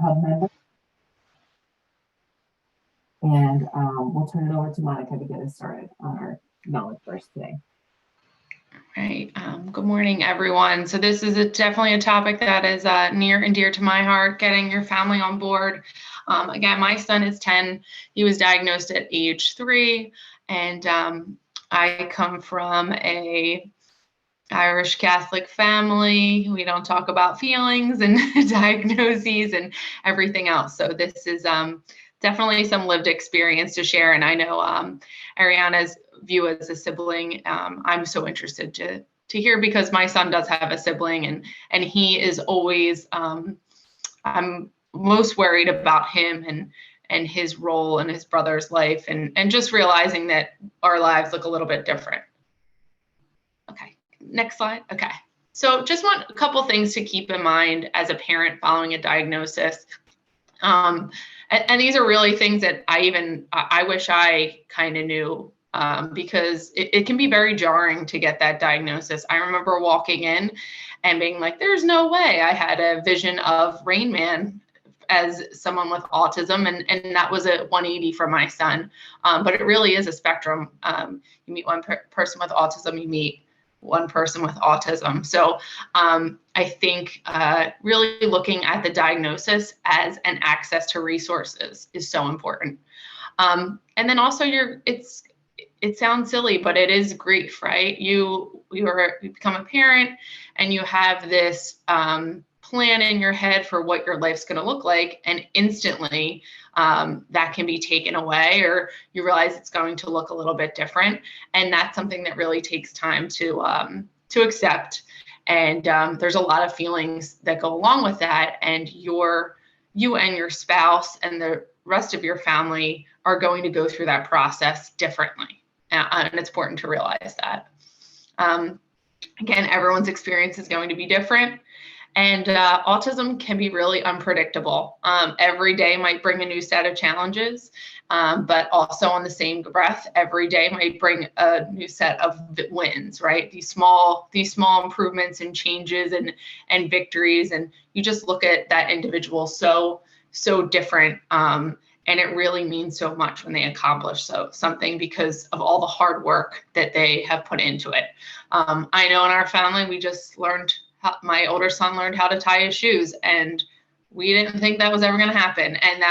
hub member. And we'll turn it over to Monica to get us started on our knowledge burst today. Right. Good morning, everyone. So this is definitely a topic that is near and dear to my heart, getting your family on board. Again, my son is 10. He was diagnosed at age 3, and I come from a Irish Catholic family. We don't talk about feelings and diagnoses and everything else. So this is definitely some lived experience to share. And I know Ariana's view as a sibling, I'm so interested to hear, because my son does have a sibling, and he is always, I'm most worried about him and his role in his brother's life, and just realizing that our lives look a little bit different. Okay, next slide. Okay, so just want a couple things to keep in mind as a parent following a diagnosis. And these are really things that I wish I kind of knew, because it can be very jarring to get that diagnosis. I remember walking in and being like, there's no way. I had a vision of Rain Man as someone with autism, and that was a 180 for my son. But it really is a spectrum. You meet one person with autism, you meet one person with autism. So I think really looking at the diagnosis as an access to resources is so important. And then also it sounds silly, but it is grief, right? You become a parent and you have this plan in your head for what your life's going to look like, and instantly that can be taken away, or you realize it's going to look a little bit different, and that's something that really takes time to accept. And there's a lot of feelings that go along with that, and you and your spouse and the rest of your family are going to go through that process differently, and it's important to realize that. Again, everyone's experience is going to be different. And autism can be really unpredictable. Every day might bring a new set of challenges, but also on the same breath, every day might bring a new set of wins, right? These small improvements and changes and victories, and you just look at that individual so different, and it really means so much when they accomplish something because of all the hard work that they have put into it. I know in our family, we just learned. My older son learned how to tie his shoes, and we didn't think that was ever going to happen. And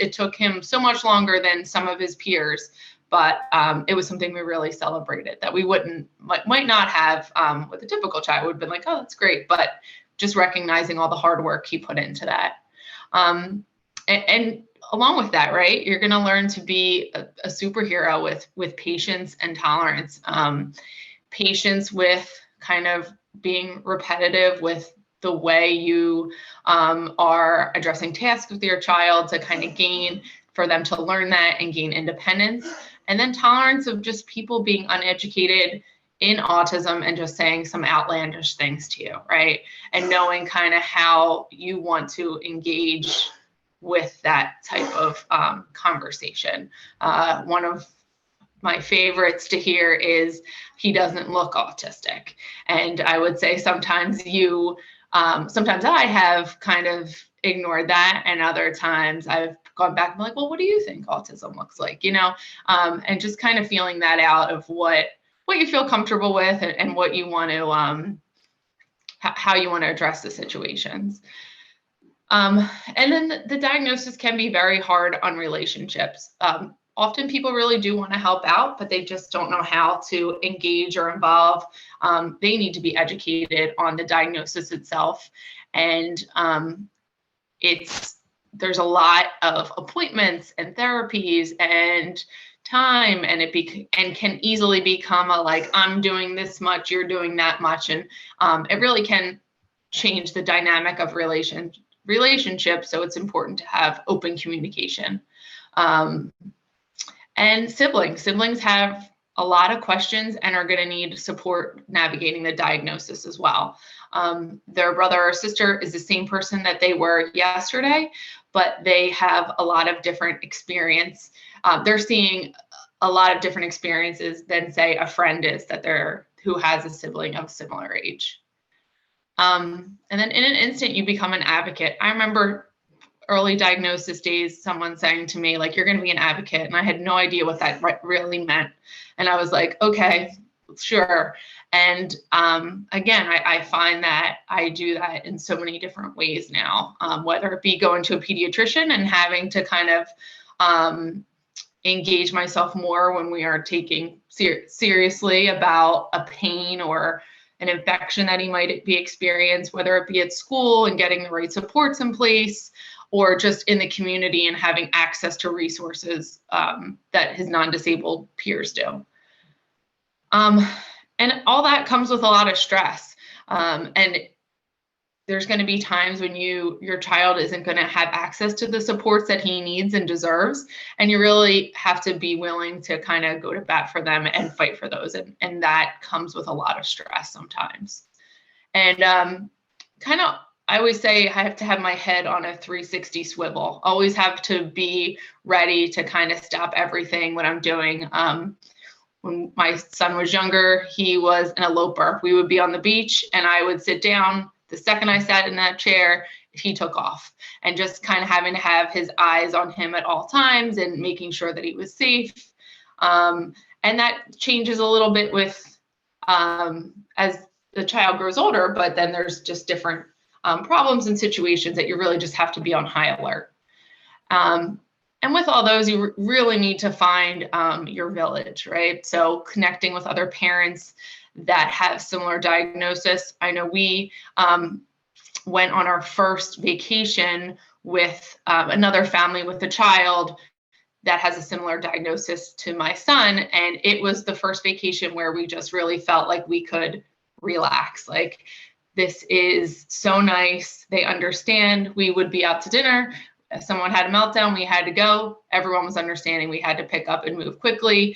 it took him so much longer than some of his peers, but it was something we really celebrated that we might not have with a typical child. Would have been like, oh, that's great. But just recognizing all the hard work he put into that. And along with that, right, you're going to learn to be a superhero with patience and tolerance. Patience with kind of being repetitive with the way you are addressing tasks with your child to kind of for them to learn that and gain independence. And then tolerance of just people being uneducated in autism and just saying some outlandish things to you, right? And knowing kind of how you want to engage with that type of conversation. One of my favorites to hear is, he doesn't look autistic. And I would say sometimes sometimes I have kind of ignored that, and other times I've gone back and been like, well, what do you think autism looks like? And just kind of feeling that out of what you feel comfortable with and what you want to, how you want to address the situations. And then the diagnosis can be very hard on relationships. Often people really do want to help out, but they just don't know how to engage or involve. They need to be educated on the diagnosis itself. And there's a lot of appointments and therapies and time, and and can easily become I'm doing this much, you're doing that much. And it really can change the dynamic of relationships. So it's important to have open communication. And siblings have a lot of questions and are going to need support navigating the diagnosis as well. Their brother or sister is the same person that they were yesterday, but they have a lot of different experience. They're seeing a lot of different experiences than, say, a friend is who has a sibling of similar age. And then in an instant, you become an advocate. I remember early diagnosis days, someone saying to me, like, you're going to be an advocate. And I had no idea what that really meant. And I was like, okay, sure. And again, I find that I do that in so many different ways now, whether it be going to a pediatrician and having to kind of engage myself more when we are taking seriously about a pain or an infection that he might be experiencing, whether it be at school and getting the right supports in place, or just in the community and having access to resources that his non-disabled peers do. And all that comes with a lot of stress. And there's going to be times when your child isn't going to have access to the supports that he needs and deserves. And you really have to be willing to kind of go to bat for them and fight for those. And that comes with a lot of stress sometimes. And kind of, I always say I have to have my head on a 360 swivel, always have to be ready to kind of stop everything what I'm doing. When my son was younger, he was an eloper. We would be on the beach and I would sit down. The second I sat in that chair, he took off, and just kind of having to have his eyes on him at all times and making sure that he was safe. And that changes a little bit with as the child grows older, but then there's just different problems and situations that you really just have to be on high alert. And with all those, you really need to find your village, right? So connecting with other parents that have similar diagnosis. I know we went on our first vacation with another family with a child that has a similar diagnosis to my son. And it was the first vacation where we just really felt like we could relax. Like, this is so nice. They understand. We would be out to dinner. If someone had a meltdown, we had to go. Everyone was understanding. We had to pick up and move quickly.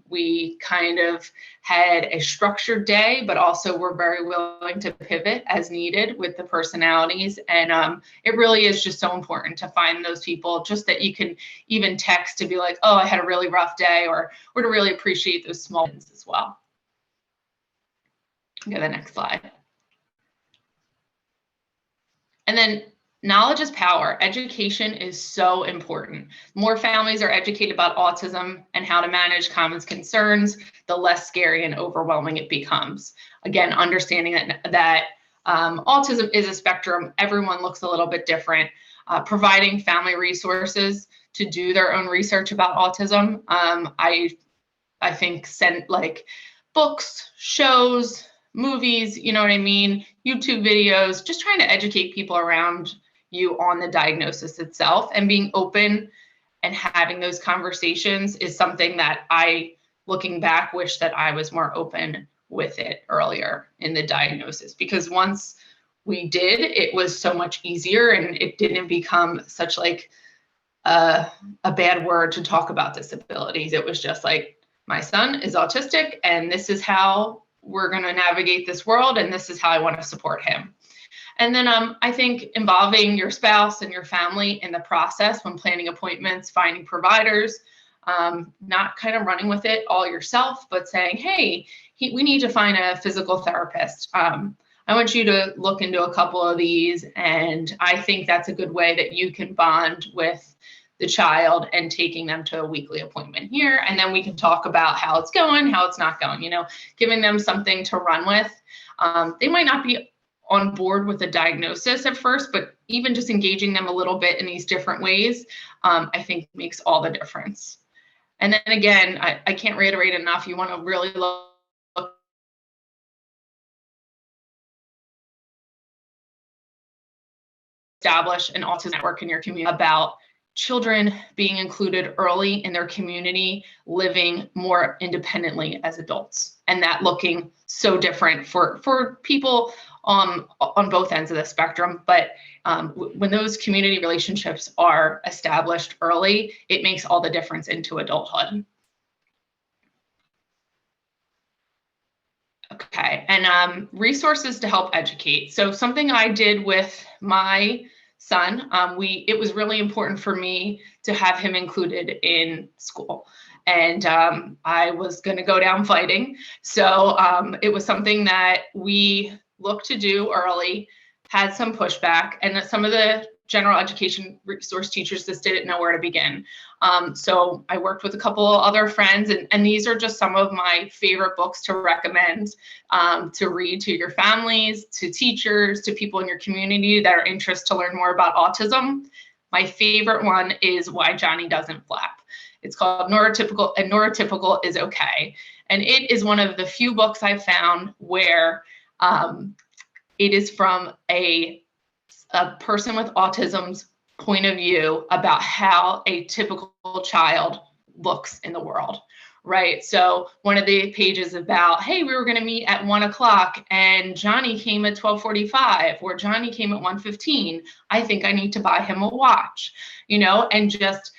We kind of had a structured day, but also were very willing to pivot as needed with the personalities. And it really is just so important to find those people, just that you can even text to be like, oh, I had a really rough day, or to really appreciate those small things as well. Go to the next slide. And then knowledge is power. Education is so important. More families are educated about autism and how to manage common concerns, the less scary and overwhelming it becomes. Again, understanding that autism is a spectrum. Everyone looks a little bit different. Providing family resources to do their own research about autism. I think send like books, shows, movies, you know what I mean? YouTube videos, just trying to educate people around you on the diagnosis itself, and being open and having those conversations is something that I, looking back, wish that I was more open with it earlier in the diagnosis, because once we did, it was so much easier and it didn't become such like a bad word to talk about disabilities. It was just like, my son is autistic and this is how we're going to navigate this world, and this is how I want to support him. And then I think involving your spouse and your family in the process when planning appointments, finding providers, not kind of running with it all yourself, but saying, hey, we need to find a physical therapist. I want you to look into a couple of these. And I think that's a good way that you can bond with the child and taking them to a weekly appointment here. And then we can talk about how it's going, how it's not going, giving them something to run with. They might not be on board with a diagnosis at first, but even just engaging them a little bit in these different ways, I think makes all the difference. And then again, I can't reiterate enough, you want to really look establish an autism network in your community about children being included early in their community, living more independently as adults, and that looking so different for people on both ends of the spectrum. But when those community relationships are established early, it makes all the difference into adulthood. Okay, and resources to help educate. So something I did with my son, it was really important for me to have him included in school. And I was going to go down fighting. So it was something that we looked to do early, had some pushback, and that some of the general education resource teachers just didn't know where to begin. So I worked with a couple of other friends, and these are just some of my favorite books to recommend to read to your families, to teachers, to people in your community that are interested to learn more about autism. My favorite one is Why Johnny Doesn't Flap. It's called Neurotypical, and Neurotypical is Okay. And it is one of the few books I've found where it is from a person with autism's point of view about how a typical child looks in the world, right? So one of the pages about, hey, we were going to meet at 1 o'clock and Johnny came at 12:45, or Johnny came at 1:15. I think I need to buy him a watch, you know, and just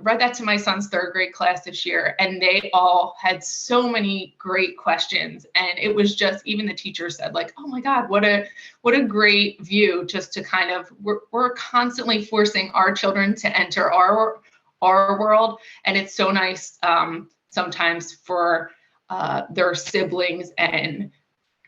read that to my son's 3rd grade class this year, and they all had so many great questions. And it was just, even the teacher said, like, oh my God, what a great view, just to kind of, we're constantly forcing our children to enter our world. And it's so nice sometimes for their siblings and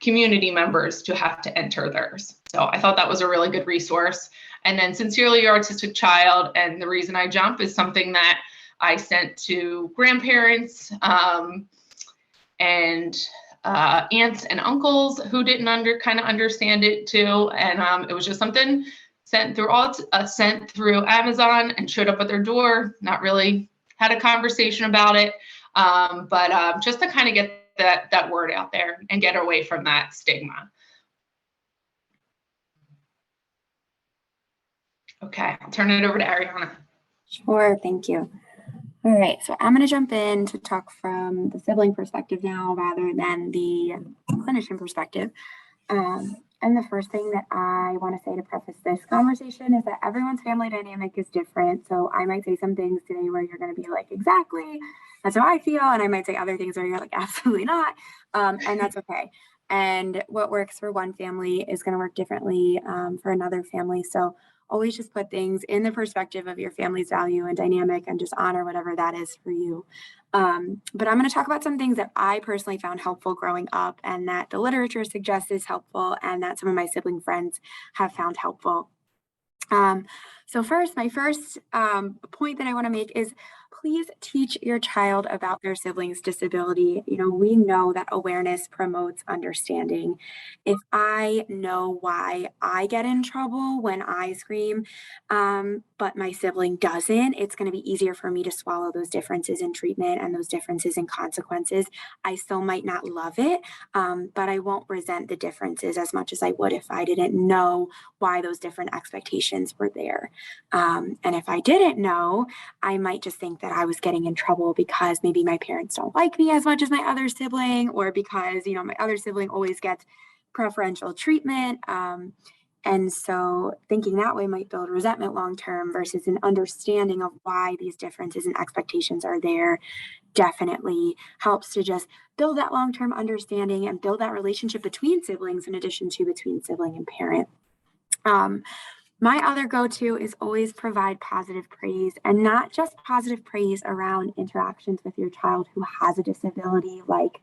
community members to have to enter theirs. So I thought that was a really good resource. And then Sincerely Your Autistic Child and The Reason I Jump is something that I sent to grandparents and aunts and uncles who didn't kind of understand it too. And it was just something sent through Amazon and showed up at their door. Not really had a conversation about it, but just to kind of get that word out there and get away from that stigma. Okay, I'll turn it over to Ariana. Sure, thank you. All right, so I'm going to jump in to talk from the sibling perspective now rather than the clinician perspective. And the first thing that I want to say to preface this conversation is that everyone's family dynamic is different. So I might say some things today where you're going to be like, exactly, that's how I feel. And I might say other things where you're like, absolutely not. And that's okay. And what works for one family is going to work differently for another family. So always just put things in the perspective of your family's value and dynamic and just honor whatever that is for you. But I'm going to talk about some things that I personally found helpful growing up and that the literature suggests is helpful and that some of my sibling friends have found helpful. So first, my first point that I want to make is please teach your child about their sibling's disability. You know, we know that awareness promotes understanding. If I know why I get in trouble when I scream, but my sibling doesn't, it's going to be easier for me to swallow those differences in treatment and those differences in consequences. I still might not love it, but I won't resent the differences as much as I would if I didn't know why those different expectations were there. And if I didn't know, I might just think that I was getting in trouble because maybe my parents don't like me as much as my other sibling, or because, you know, my other sibling always gets preferential treatment. And so thinking that way might build resentment long-term versus an understanding of why these differences and expectations are there definitely helps to just build that long-term understanding and build that relationship between siblings in addition to between sibling and parent. My other go-to is always provide positive praise, and not just positive praise around interactions with your child who has a disability, like,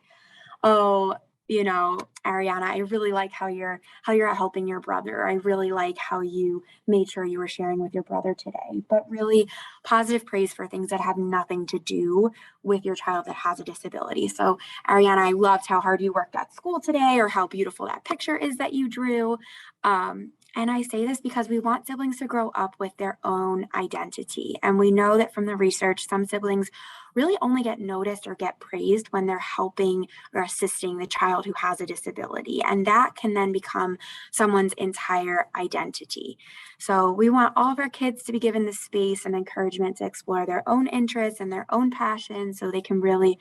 oh, you know, Ariana, I really like how you're helping your brother. I really like how you made sure you were sharing with your brother today. But really positive praise for things that have nothing to do with your child that has a disability. So Ariana, I loved how hard you worked at school today, or how beautiful that picture is that you drew. And I say this because we want siblings to grow up with their own identity. And we know that from the research, some siblings really only get noticed or get praised when they're helping or assisting the child who has a disability. And that can then become someone's entire identity. So we want all of our kids to be given the space and encouragement to explore their own interests and their own passions so they can really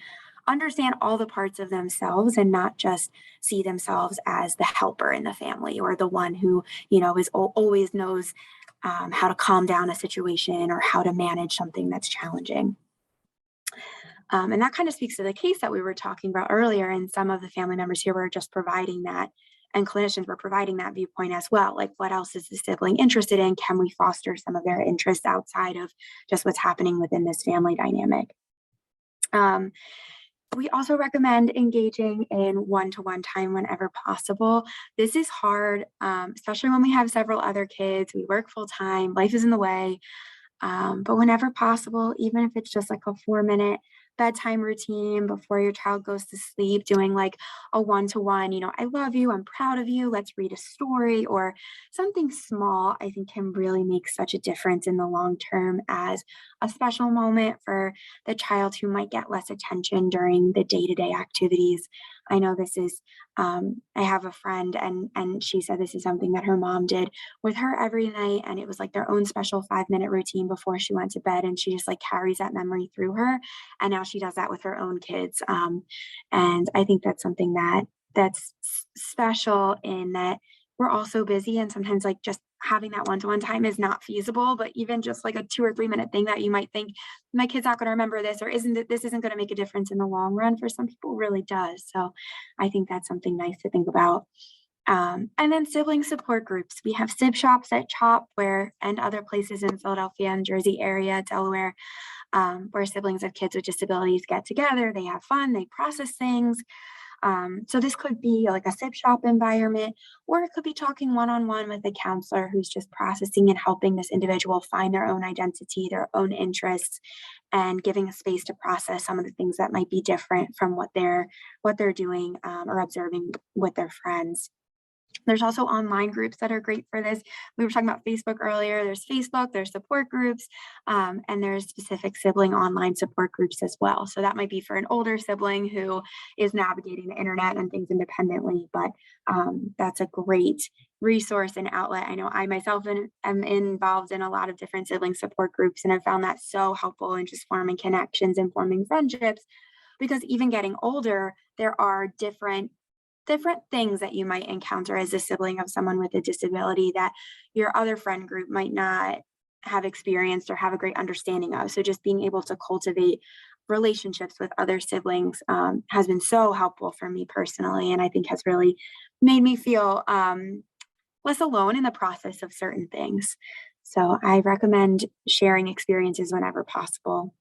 understand all the parts of themselves and not just see themselves as the helper in the family or the one who, you know, is always knows how to calm down a situation or how to manage something that's challenging. And that kind of speaks to the case that we were talking about earlier, and some of the family members here were just providing that, and clinicians were providing that viewpoint as well. Like, what else is the sibling interested in? Can we foster some of their interests outside of just what's happening within this family dynamic? We also recommend engaging in one-to-one time whenever possible. This is hard, especially when we have several other kids. We work full time, life is in the way. But whenever possible, even if it's just like a 4-minute bedtime routine before your child goes to sleep, doing like a one-to-one, I love you, I'm proud of you, let's read a story, or something small, I think can really make such a difference in the long term as a special moment for the child who might get less attention during the day-to-day activities. I know this is, I have a friend and she said this is something that her mom did with her every night, and it was like their own special 5-minute routine before she went to bed, and she just like carries that memory through her, and now she does that with her own kids. And I think that's something that's special in that we're all so busy, and sometimes like just having that one-to-one time is not feasible, but even just like a 2 or 3 minute thing that you might think my kid's not going to remember this, or this isn't going to make a difference in the long run, for some people really does. So I think that's something nice to think about. And then sibling support groups. We have sib shops at CHOP and other places in Philadelphia and Jersey area, Delaware, where siblings of kids with disabilities get together, they have fun, they process things. So this could be like a sib shop environment, or it could be talking one-on-one with a counselor who's just processing and helping this individual find their own identity, their own interests, and giving a space to process some of the things that might be different from what they're doing or observing with their friends. There's also online groups that are great for this. We were talking about Facebook earlier. There's Facebook, there's support groups, and there's specific sibling online support groups as well. So that might be for an older sibling who is navigating the internet and things independently, but that's a great resource and outlet. I know I myself am involved in a lot of different sibling support groups, and I've found that so helpful in just forming connections and forming friendships, because even getting older, there are different things that you might encounter as a sibling of someone with a disability that your other friend group might not have experienced or have a great understanding of. So just being able to cultivate relationships with other siblings has been so helpful for me personally, and I think has really made me feel less alone in the process of certain things. So I recommend sharing experiences whenever possible.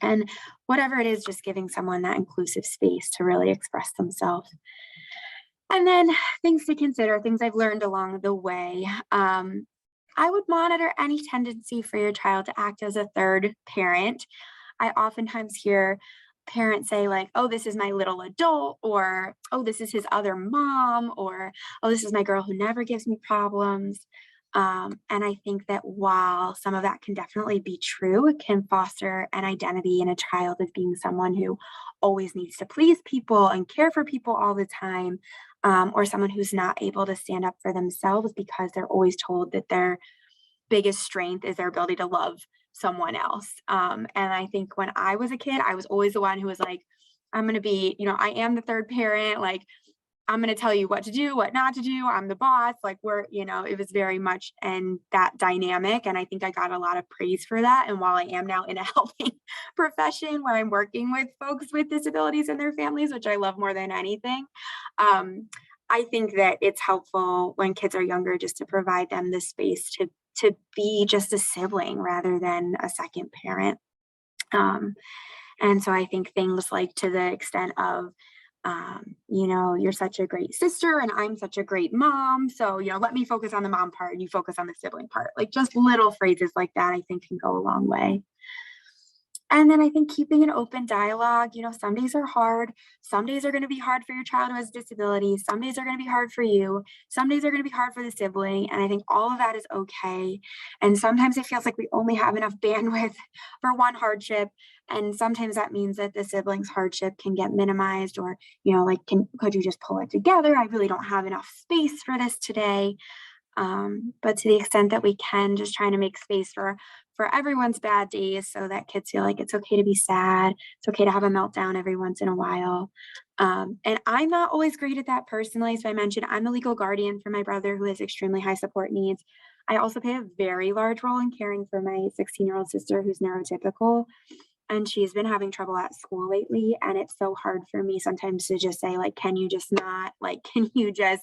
And whatever it is, just giving someone that inclusive space to really express themselves. And then things to consider, things I've learned along the way. I would monitor any tendency for your child to act as a third parent. I oftentimes hear parents say like, oh, this is my little adult, or, oh, this is his other mom, or, oh, this is my girl who never gives me problems. And I think that while some of that can definitely be true, it can foster an identity in a child as being someone who always needs to please people and care for people all the time, or someone who's not able to stand up for themselves because they're always told that their biggest strength is their ability to love someone else. And I think when I was a kid, I was always the one who was like, I'm going to be, I am the third parent. Like, I'm going to tell you what to do, what not to do. I'm the boss. Like it was very much in that dynamic. And I think I got a lot of praise for that. And while I am now in a helping profession where I'm working with folks with disabilities and their families, which I love more than anything, I think that it's helpful when kids are younger just to provide them the space to be just a sibling rather than a second parent. And so I think things like to the extent of, you're such a great sister and I'm such a great mom. So, let me focus on the mom part and you focus on the sibling part. Like just little phrases like that, I think can go a long way. And then I think keeping an open dialogue, some days are hard. Some days are going to be hard for your child who has a disability. Some days are going to be hard for you. Some days are going to be hard for the sibling. And I think all of that is okay. And sometimes it feels like we only have enough bandwidth for one hardship. And sometimes that means that the sibling's hardship can get minimized, or, could you just pull it together? I really don't have enough space for this today. But to the extent that we can, just trying to make space for everyone's bad days so that kids feel like it's okay to be sad. It's okay to have a meltdown every once in a while. And I'm not always great at that personally. So I mentioned I'm the legal guardian for my brother who has extremely high support needs. I also play a very large role in caring for my 16-year-old sister who's neurotypical. And she's been having trouble at school lately. And it's so hard for me sometimes to just say, like, can you just not, like, can you just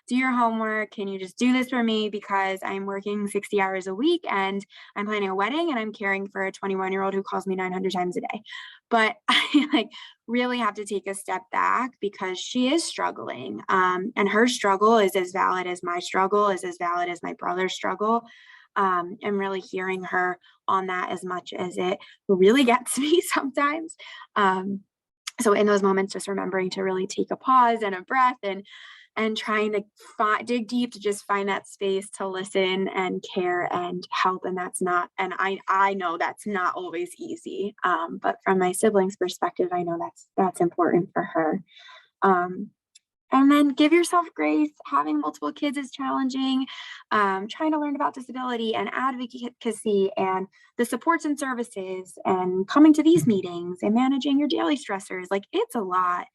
do your homework. Can you just do this for me? Because I'm working 60 hours a week and I'm planning a wedding and I'm caring for a 21-year-old who calls me 900 times a day. But I like really have to take a step back because she is struggling. And her struggle is as valid as my struggle, is as valid as my brother's struggle. And really hearing her on that as much as it really gets me sometimes. So in those moments, just remembering to really take a pause and a breath and trying to dig deep to just find that space to listen and care and help. And that's not, and I know that's not always easy. But from my siblings' perspective, I know that's important for her. And then give yourself grace. Having multiple kids is challenging. Trying to learn about disability and advocacy and the supports and services and coming to these meetings and managing your daily stressors. Like, it's a lot.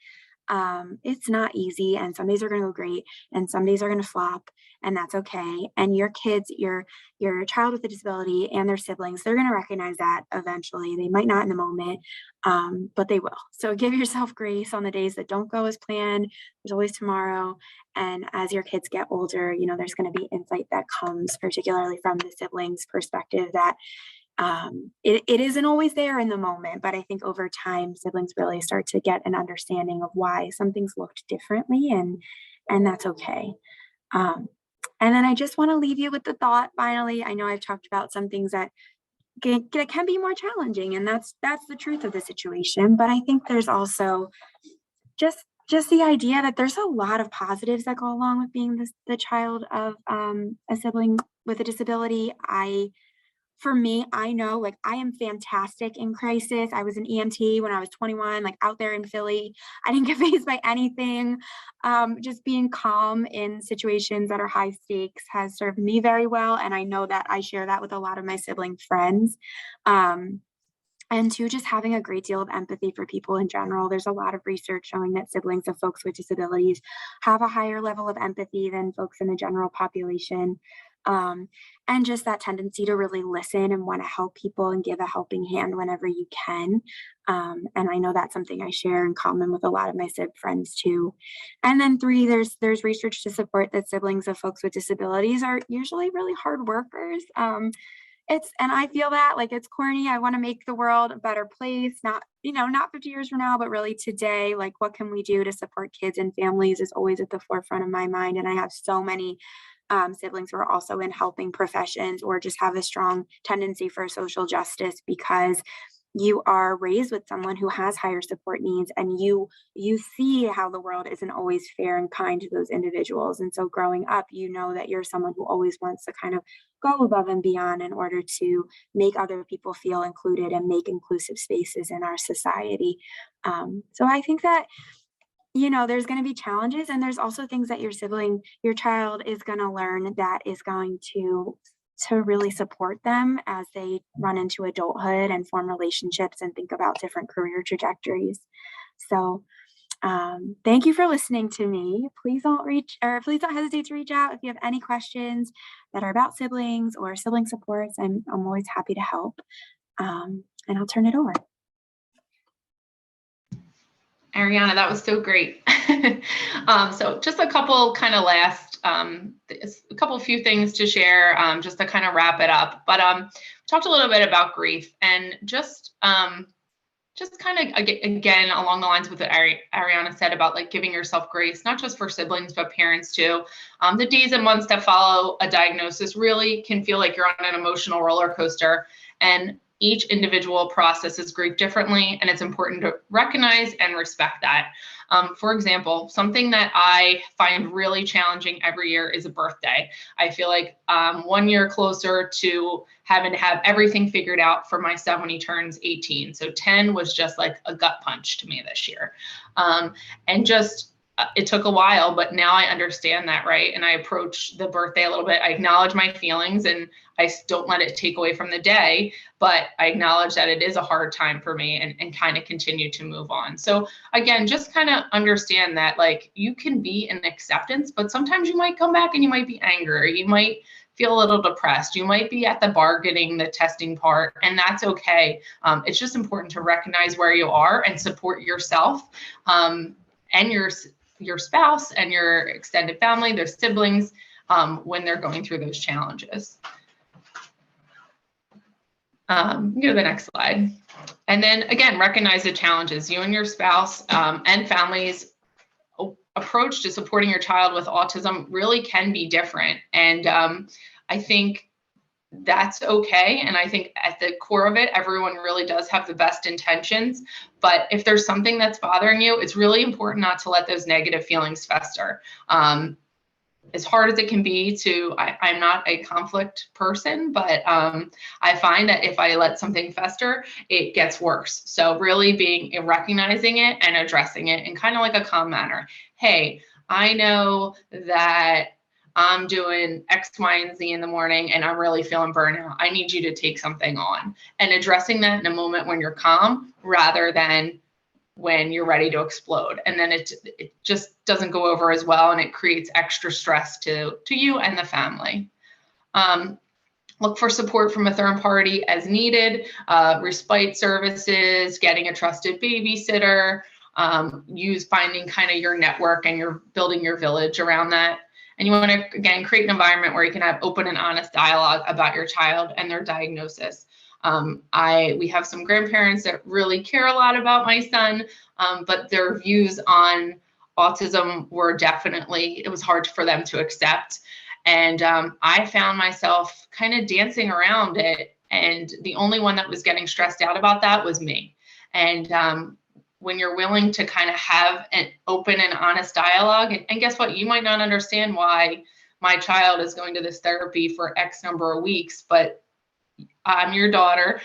It's not easy, and some days are going to go great and some days are going to flop, and that's okay. And your kids, your child with a disability and their siblings, they're going to recognize that eventually. They might not in the moment, but they will. So give yourself grace on the days that don't go as planned. There's always tomorrow. And as your kids get older, there's going to be insight that comes, particularly from the siblings' perspective, that it isn't always there in the moment, but I think over time, siblings really start to get an understanding of why some things looked differently, and that's okay. And then I just want to leave you with the thought, finally. I know I've talked about some things that can be more challenging, and that's the truth of the situation. But I think there's also just the idea that there's a lot of positives that go along with being the child of a sibling with a disability. For me, I know, like, I am fantastic in crisis. I was an EMT when I was 21, like, out there in Philly. I didn't get fazed by anything. Just being calm in situations that are high stakes has served me very well. And I know that I share that with a lot of my sibling friends. And two, just having a great deal of empathy for people in general. There's a lot of research showing that siblings of folks with disabilities have a higher level of empathy than folks in the general population. And just that tendency to really listen and want to help people and give a helping hand whenever you can. And I know that's something I share in common with a lot of my sib friends too. And then three, there's research to support that siblings of folks with disabilities are usually really hard workers. And I feel that, like, it's corny. I want to make the world a better place, not 50 years from now, but really today. Like, what can we do to support kids and families is always at the forefront of my mind. And I have so many siblings who are also in helping professions or just have a strong tendency for social justice, because you are raised with someone who has higher support needs, and you see how the world isn't always fair and kind to those individuals. And so growing up, that you're someone who always wants to kind of go above and beyond in order to make other people feel included and make inclusive spaces in our society. So I think that there's going to be challenges, and there's also things that your child is going to learn that is going to really support them as they run into adulthood and form relationships and think about different career trajectories. So thank you for listening to me. Please don't hesitate to reach out if you have any questions that are about siblings or sibling supports. I'm always happy to help. And I'll turn it over. Ariana, that was so great. So just a couple kind of last, few things to share, just to kind of wrap it up. But talked a little bit about grief, and just kind of again along the lines with what Ariana said about, like, giving yourself grace, not just for siblings but parents too. The days and months that follow a diagnosis really can feel like you're on an emotional roller coaster, and each individual processes grief differently, and it's important to recognize and respect that. For example, something that I find really challenging every year is a birthday. I feel like 1 year closer to having to have everything figured out for my son when he turns 18. So 10 was just like a gut punch to me this year. And just it took a while, but now I understand that, right? And I approach the birthday a little bit. I acknowledge my feelings, and I don't let it take away from the day, but I acknowledge that it is a hard time for me, and kind of continue to move on. So again, just kind of understand that, like, you can be in acceptance, but sometimes you might come back and you might be angry. You might feel a little depressed. You might be at the bargaining, the testing part, and that's okay. It's just important to recognize where you are and support yourself and your spouse and your extended family, their siblings, when they're going through those challenges. Go to the next slide. And then again, recognize the challenges. You and your spouse and family's approach to supporting your child with autism really can be different. And I think that's okay. And I think at the core of it, everyone really does have the best intentions. But if there's something that's bothering you, it's really important not to let those negative feelings fester. As hard as it can be I'm not a conflict person, but I find that if I let something fester, it gets worse. So really recognizing it and addressing it in kind of like a calm manner. Hey, I know that I'm doing X, Y, and Z in the morning and I'm really feeling burnout. I need you to take something on, and addressing that in a moment when you're calm rather than when you're ready to explode. And then it just doesn't go over as well, and it creates extra stress to you and the family. Look for support from a third party as needed, respite services, getting a trusted babysitter, finding kind of your network, and you're building your village around that. And you want to, again, create an environment where you can have open and honest dialogue about your child and their diagnosis. We have some grandparents that really care a lot about my son, but their views on autism were it was hard for them to accept. And I found myself kind of dancing around it. And the only one that was getting stressed out about that was me. And when you're willing to kind of have an open and honest dialogue, and guess what? You might not understand why my child is going to this therapy for X number of weeks, but I'm your daughter.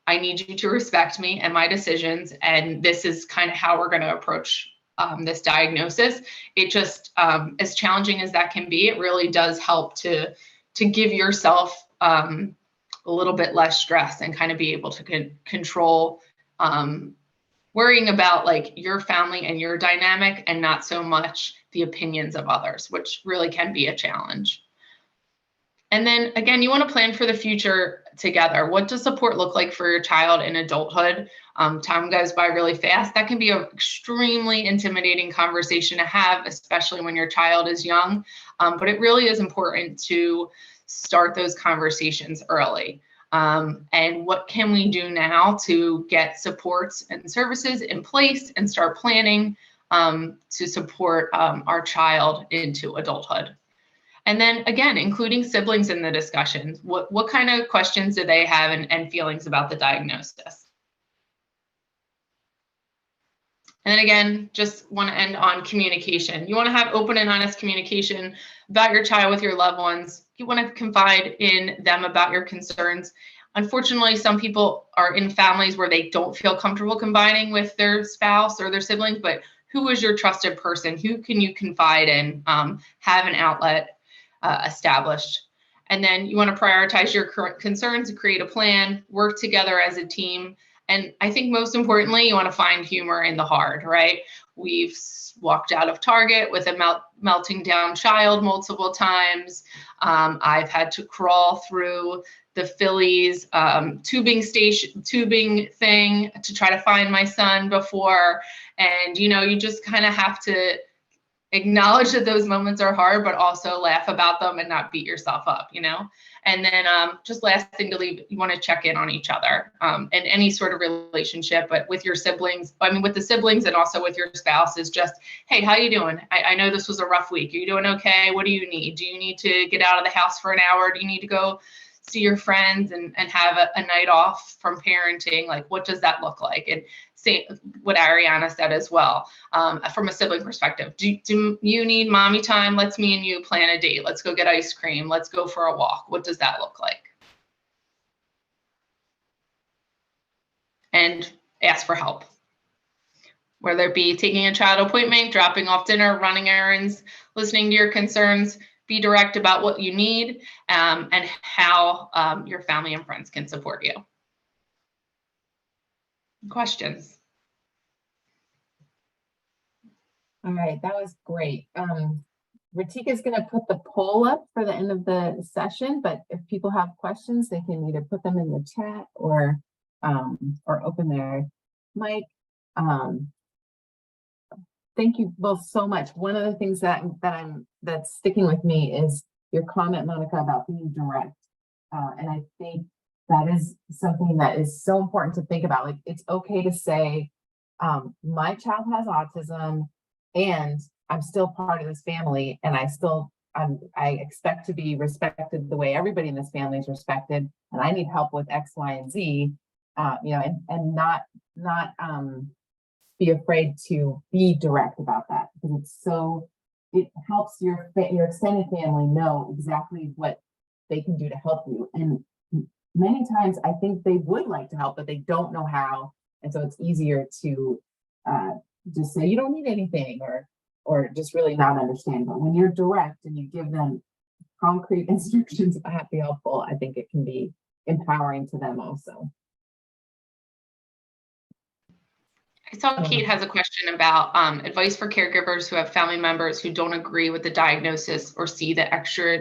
I need you to respect me and my decisions. And this is kind of how we're going to approach this diagnosis. It just, as challenging as that can be, it really does help to give yourself a little bit less stress and kind of be able to control worrying about like your family and your dynamic, and not so much the opinions of others, which really can be a challenge. And then again, you want to plan for the future together. What does support look like for your child in adulthood? Time goes by really fast. That can be an extremely intimidating conversation to have, especially when your child is young. But it really is important to start those conversations early. And what can we do now to get supports and services in place and start planning to support our child into adulthood? And then again, including siblings in the discussion. What kind of questions do they have and feelings about the diagnosis? And then again, just want to end on communication. You want to have open and honest communication about your child with your loved ones. You want to confide in them about your concerns. Unfortunately, some people are in families where they don't feel comfortable confiding with their spouse or their siblings, but who is your trusted person? Who can you confide in? Have an outlet established. And then you want to prioritize your current concerns, create a plan, work together as a team. And I think most importantly, you want to find humor in the hard, right? We've walked out of Target with a melting down child multiple times. I've had to crawl through the Phillies tubing thing to try to find my son before. And, you just kind of have to acknowledge that those moments are hard, but also laugh about them and not beat yourself up, And then just last thing to leave, you want to check in on each other in any sort of relationship, but with your siblings, with the siblings and also with your spouse is just, hey, how you doing? I know this was a rough week. Are you doing okay? What do you need? Do you need to get out of the house for an hour? Do you need to go see your friends and have a night off from parenting? Like, what does that look like? And say what Ariana said as well, from a sibling perspective. Do you need mommy time? Let's me and you plan a date. Let's go get ice cream. Let's go for a walk. What does that look like? And ask for help. Whether it be taking a child appointment, dropping off dinner, running errands, listening to your concerns, be direct about what you need and how your family and friends can support you. Questions? All right, that was great. Ratika is going to put the poll up for the end of the session, but if people have questions, they can either put them in the chat or open their mic. thank you both so much. One of the things that's sticking with me is your comment, Monica, about being direct. And I think that is something that is so important to think about. Like, it's okay to say, my child has autism and I'm still part of this family, and I expect to be respected the way everybody in this family is respected, and I need help with X, Y, and Z, and not be afraid to be direct about that, because it helps your extended family know exactly what they can do to help you. And many times I think they would like to help, but they don't know how. And so it's easier to just say, you don't need anything, or just really not understand. But when you're direct and you give them concrete instructions about how to be helpful, I think it can be empowering to them also. I saw Kate has a question about advice for caregivers who have family members who don't agree with the diagnosis or see the extra